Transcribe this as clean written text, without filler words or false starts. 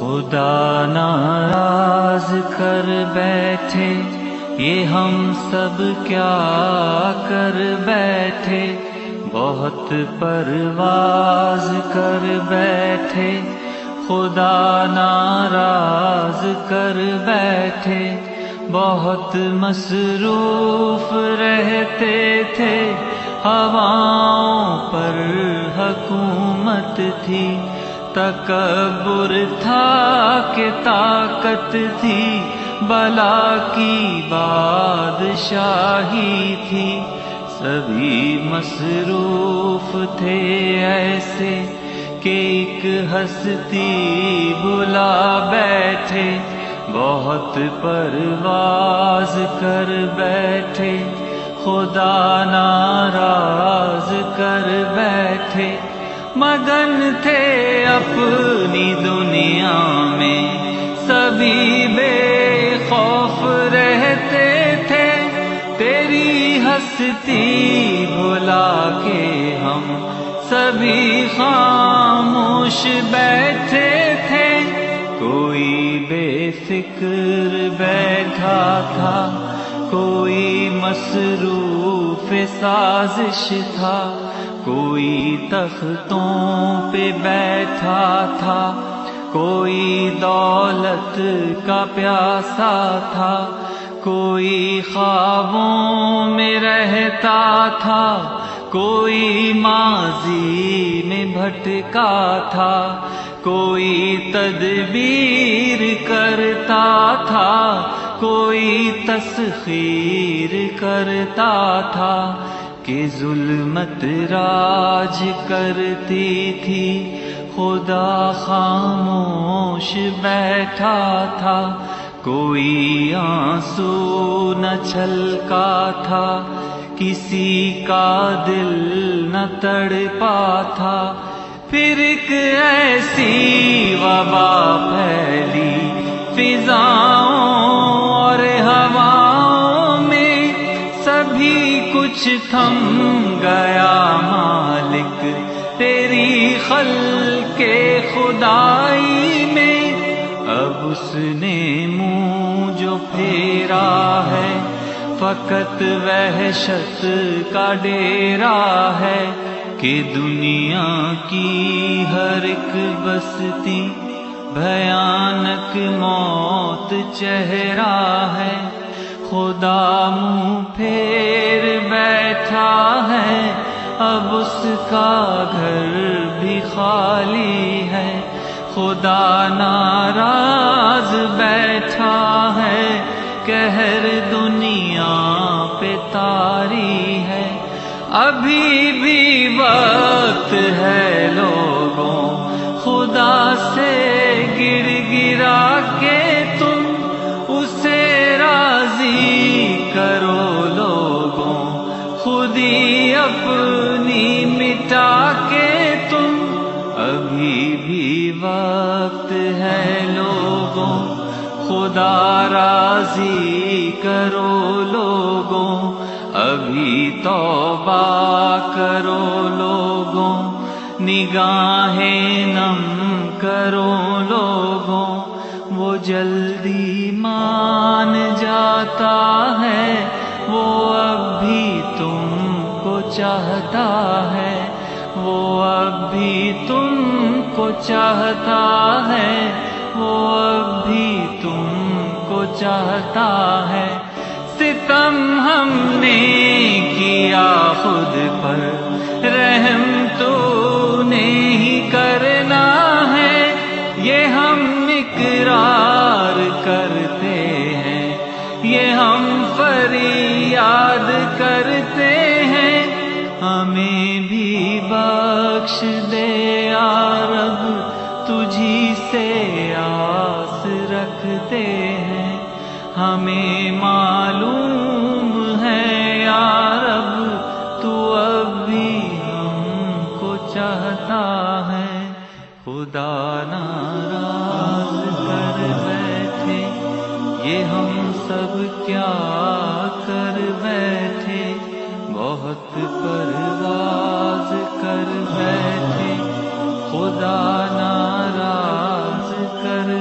خدا ناراض کر بیٹھے، یہ ہم سب کیا کر بیٹھے، بہت پرواز کر بیٹھے، خدا ناراض کر بیٹھے، بہت مصروف رہتے تھے، ہواؤں پر حکومت تھی، تکبر تھا کہ طاقت تھی، بلا کی بادشاہی تھی، سبھی مصروف تھے ایسے کہ ایک ہستی بلا بیٹھے، بہت پرواز کر بیٹھے، خدا ناراض کر بیٹھے، مگن تھے اپنی دنیا میں، سبھی بے خوف رہتے تھے، تیری ہستی بھلا کے ہم سبھی خاموش بیٹھے تھے، کوئی بے فکر بیٹھا تھا، کوئی مصروف سازش تھا، کوئی تختوں پہ بیٹھا تھا، کوئی دولت کا پیاسا تھا، کوئی خوابوں میں رہتا تھا، کوئی ماضی میں بھٹکا تھا، کوئی تدبیر کرتا تھا، کوئی تسخیر کرتا تھا، کہ ظلمت راج کرتی تھی، خدا خاموش بیٹھا تھا، کوئی آنسو نہ چھلکا تھا، کسی کا دل نہ تڑپا تھا، پھر ایک ایسی وبا پھیلی فضاؤں اور ہواؤں میں، سبھی کچھ تھم گیا مالک تیری خلق خدائی میں، اب اس نے منہ جو پھیرا ہے، فقط وحشت کا ڈیرا ہے، کہ دنیا کی ہر ایک بستی بھیانک موت چہرہ ہے، خدا منہ پھیر بیٹھا ہے، اب اس کا گھر بھی خالی ہے، خدا ناراض بیٹھا ہے، قہر دنیا پہ طاری ہے، ابھی بھی وقت ہے لوگوں، خدا سے گر گرا کے تم اسے راضی کرو لوگوں، خود ہی اپنی مٹا کے تم، ابھی بھی وقت ہے لوگوں، خدا راضی کرو لوگوں، ابھی توبہ کرو لوگوں، نگاہیں نم کرو لوگوں، وہ جلدی مان جاتا ہے، وہ اب بھی تم کو چاہتا ہے، وہ اب بھی تم کو چاہتا ہے، وہ اب بھی تم کو چاہتا ہے، ستم ہم نے کیا خود پر، رحم تو نے ہی کرنا ہے، یہ ہم اقرار کرتے ہیں، یہ ہم فریاد کرتے ہیں، ہمیں بھی بخش دے یا رب، تجھی سے آس رکھتے ہیں، ہمیں معلوم ہے یا رب تو اب بھی ہم کو چاہتا ہے، خدا ناراض کر بیٹھے، یہ ہم سب کیا کر بیٹھے، بہت پرواز کر بیٹھے، خدا ناراض کر